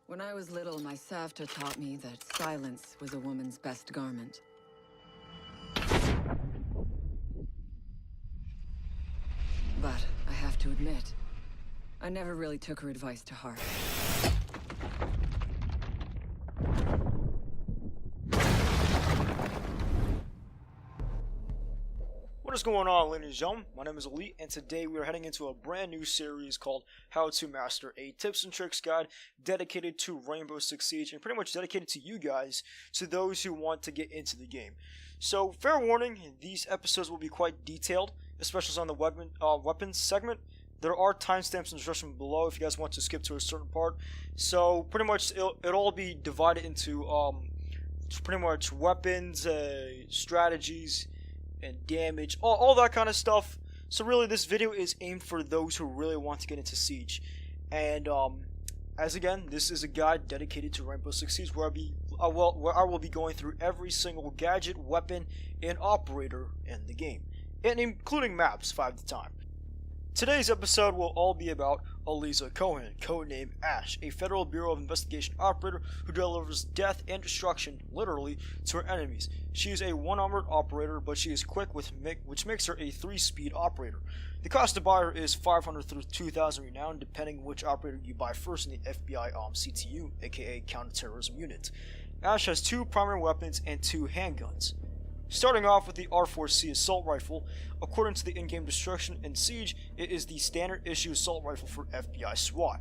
When I was little, my Savta taught me that silence was a woman's best garment. But I have to admit, I never really took her advice to heart. What is going on, ladies and gentlemen? My name is Elite, and today we are heading into a brand new series called How to Master, a tips and tricks guide dedicated to Rainbow Six Siege and pretty much dedicated to you guys, to those who want to get into the game. So, fair warning, these episodes will be quite detailed, especially on the weapons segment. There are timestamps in the description below if you guys want to skip to a certain part. So, pretty much it'll all be divided into pretty much weapons, strategies, and damage, all that kind of stuff. So really, this video is aimed for those who really want to get into Siege. And as again, this is a guide dedicated to Rainbow Six Siege, where I will be going through every single gadget, weapon, and operator in the game, and including maps 5 at a time. Today's episode will all be about Eliza Cohen, codenamed Ash, a Federal Bureau of Investigation operator who delivers death and destruction, literally, to her enemies. She is a one-armored operator, but she is quick, which makes her a 3-speed operator. The cost to buy her is 500 through 2,000 renown, depending which operator you buy first in the FBI CTU, aka Counterterrorism Unit. Ash has 2 primary weapons and 2 handguns. Starting off with the R4C assault rifle, according to the in-game description in Siege, it is the standard issue assault rifle for FBI SWAT.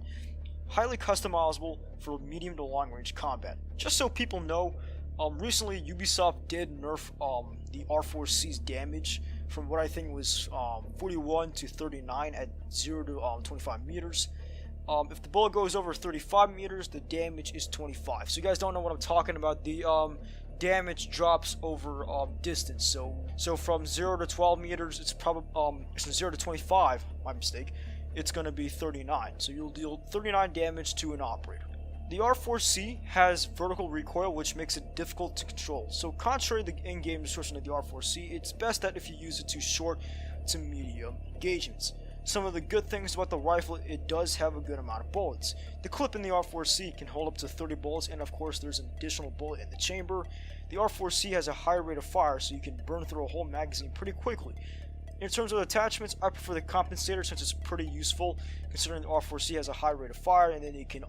Highly customizable for medium to long range combat. Just so people know, recently Ubisoft did nerf the R4C's damage from what I think was 41 to 39 at 0 to 25 meters. If the bullet goes over 35 meters, the damage is 25. So you guys don't know what I'm talking about. The damage drops over distance. So from 0 to 12 meters, it's probably 0 to 25. My mistake. It's going to be 39. So you'll deal 39 damage to an operator. The R4C has vertical recoil, which makes it difficult to control. So contrary to the in-game description of the R4C, it's best that if you use it to short to medium engagements. Some of the good things about the rifle, it does have a good amount of bullets. The clip in the R4C can hold up to 30 bullets, and of course there's an additional bullet in the chamber. The R4C has a high rate of fire, so you can burn through a whole magazine pretty quickly. In terms of attachments, I prefer the compensator since it's pretty useful, considering the R4C has a high rate of fire, and then it can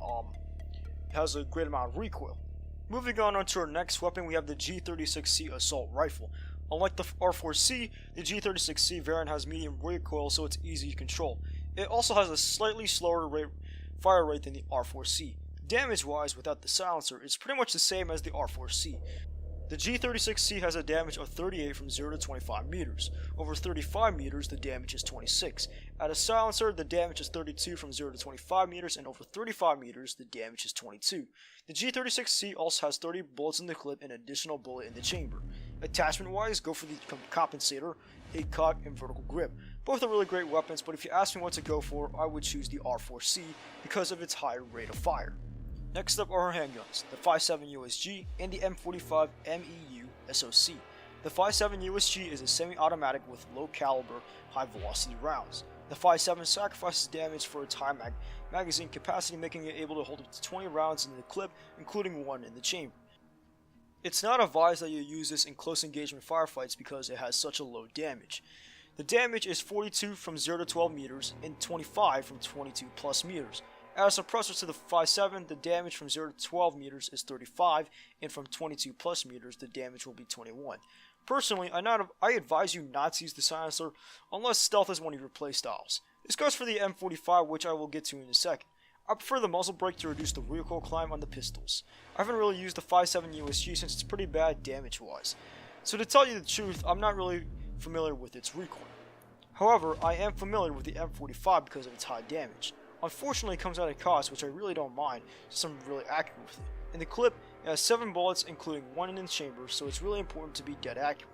has a great amount of recoil. Moving on to our next weapon, we have the G36C assault rifle. Unlike the R4C, the G36C variant has medium recoil, so it's easy to control. It also has a slightly slower fire rate than the R4C. Damage-wise, without the silencer, it's pretty much the same as the R4C. The G36C has a damage of 38 from 0 to 25 meters. Over 35 meters, the damage is 26. At a silencer, the damage is 32 from 0 to 25 meters, and over 35 meters, the damage is 22. The G36C also has 30 bullets in the clip and an additional bullet in the chamber. Attachment-wise, go for the compensator, a cock, and vertical grip. Both are really great weapons, but if you ask me what to go for, I would choose the R4C because of its higher rate of fire. Next up are her handguns, the 5.7 USG and the M45 MEU SOC. The 5.7 USG is a semi-automatic with low caliber, high velocity rounds. The 5.7 sacrifices damage for its high magazine capacity, making it able to hold up to 20 rounds in the clip, including 1 in the chamber. It's not advised that you use this in close engagement firefights because it has such a low damage. The damage is 42 from 0 to 12 meters and 25 from 22 plus meters. As a suppressor to the 5.7, the damage from 0 to 12 meters is 35, and from 22 plus meters, the damage will be 21. Personally, I advise you not to use the silencer unless stealth is one of your playstyles. This goes for the M45, which I will get to in a second. I prefer the muzzle brake to reduce the recoil climb on the pistols. I haven't really used the 5.7 USG since it's pretty bad damage-wise. So to tell you the truth, I'm not really familiar with its recoil. However, I am familiar with the M45 because of its high damage. Unfortunately, it comes at a cost, which I really don't mind, since I'm really accurate with it. In the clip, it has 7 bullets, including 1 in the chamber, so it's really important to be dead accurate.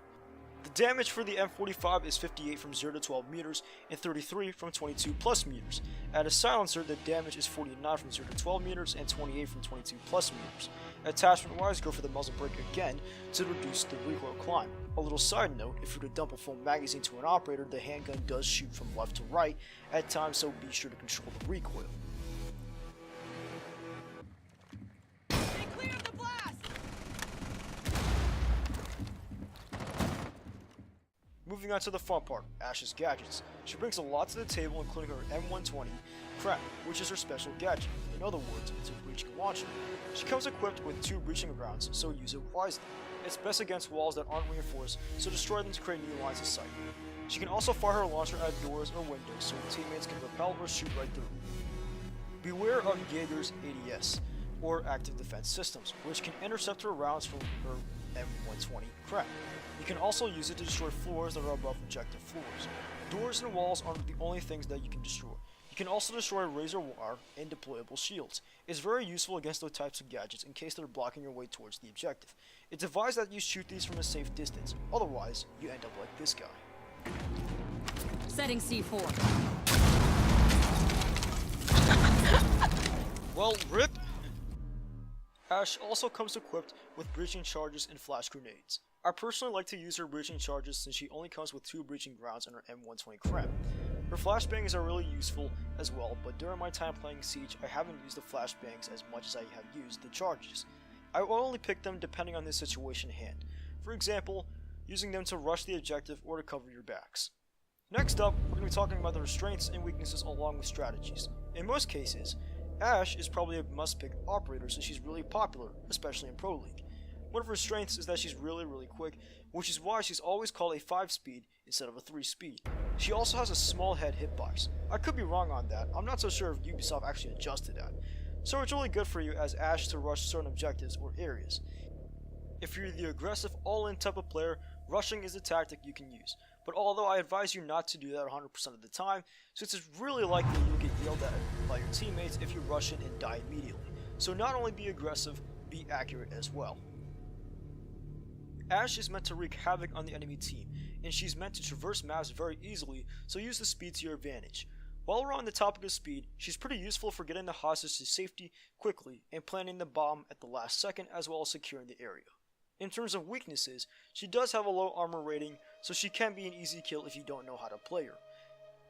The damage for the M45 is 58 from 0 to 12 meters and 33 from 22 plus meters. At a silencer, the damage is 49 from 0 to 12 meters and 28 from 22 plus meters. Attachment wise, go for the muzzle brake again to reduce the recoil climb. A little side note, if you were to dump a full magazine to an operator, the handgun does shoot from left to right at times, so be sure to control the recoil. moving on to the fun part, Ash's gadgets. She brings a lot to the table, including her M120 Crap, which is her special gadget. In other words, it's a breaching launcher. She comes equipped with 2 breaching rounds, so use it wisely. It's best against walls that aren't reinforced, so destroy them to create new lines of sight. She can also fire her launcher at doors or windows, so her teammates can repel or shoot right through. Beware of Jaeger's ADS, or Active Defense Systems, which can intercept her rounds from her M120 Crap. You can also use it to destroy floors that are above objective floors. Doors and walls aren't the only things that you can destroy. You can also destroy razor wire and deployable shields. It's very useful against those types of gadgets in case they're blocking your way towards the objective. It's advised that you shoot these from a safe distance, otherwise you end up like this guy. Setting C4. Well, rip! Ash also comes equipped with breaching charges and flash grenades. I personally like to use her breaching charges since she only comes with 2 breaching rounds in her M120 Crap. Her flashbangs are really useful as well, but during my time playing Siege, I haven't used the flashbangs as much as I have used the charges. I will only pick them depending on the situation at hand. For example, using them to rush the objective or to cover your backs. Next up, we're going to be talking about the restraints and weaknesses along with strategies. In most cases, Ash is probably a must-pick operator since she's really popular, especially in Pro League. One of her strengths is that she's really quick, which is why she's always called a 5-speed instead of a 3-speed. She also has a small head hitbox. I could be wrong on that, I'm not so sure if Ubisoft actually adjusted that. So it's really good for you as Ash to rush certain objectives or areas. If you're the aggressive all-in type of player, rushing is a tactic you can use. But although I advise you not to do that 100% of the time, since it's really likely you'll get yelled at by your teammates if you rush in and die immediately. So not only be aggressive, be accurate as well. Ash is meant to wreak havoc on the enemy team, and she's meant to traverse maps very easily, so use the speed to your advantage. While we're on the topic of speed, she's pretty useful for getting the hostage to safety quickly and planting the bomb at the last second as well as securing the area. In terms of weaknesses, she does have a low armor rating, so she can be an easy kill if you don't know how to play her.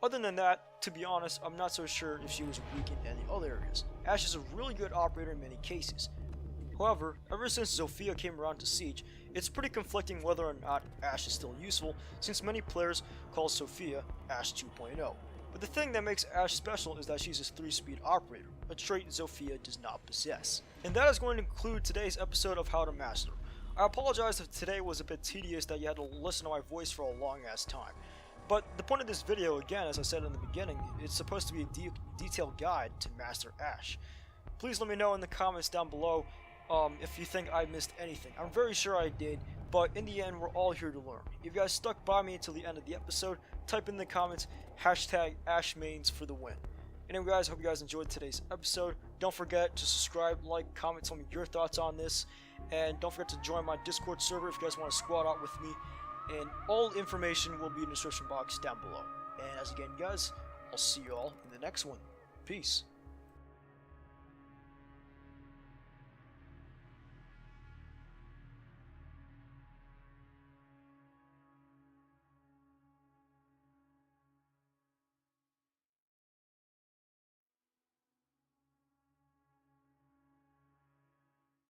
Other than that, to be honest, I'm not so sure if she was weak in any other areas. Ash is a really good operator in many cases. However, ever since Zofia came around to Siege, it's pretty conflicting whether or not Ash is still useful, since many players call Zofia Ash 2.0. But the thing that makes Ash special is that she's a 3-speed operator, a trait Zofia does not possess. And that is going to conclude today's episode of How to Master. I apologize if today was a bit tedious that you had to listen to my voice for a long ass time. But the point of this video, again, as I said in the beginning, it's supposed to be a detailed guide to master Ash. Please let me know in the comments down below if you think I missed anything. I'm very sure I did, but in the end, we're all here to learn. If you guys stuck by me until the end of the episode, type in the comments, #AshMains for the win. Anyway guys, hope you guys enjoyed today's episode. Don't forget to subscribe, like, comment, tell me your thoughts on this. And don't forget to join my Discord server if you guys want to squad out with me. And all information will be in the description box down below. And as again guys, I'll see you all in the next one. Peace.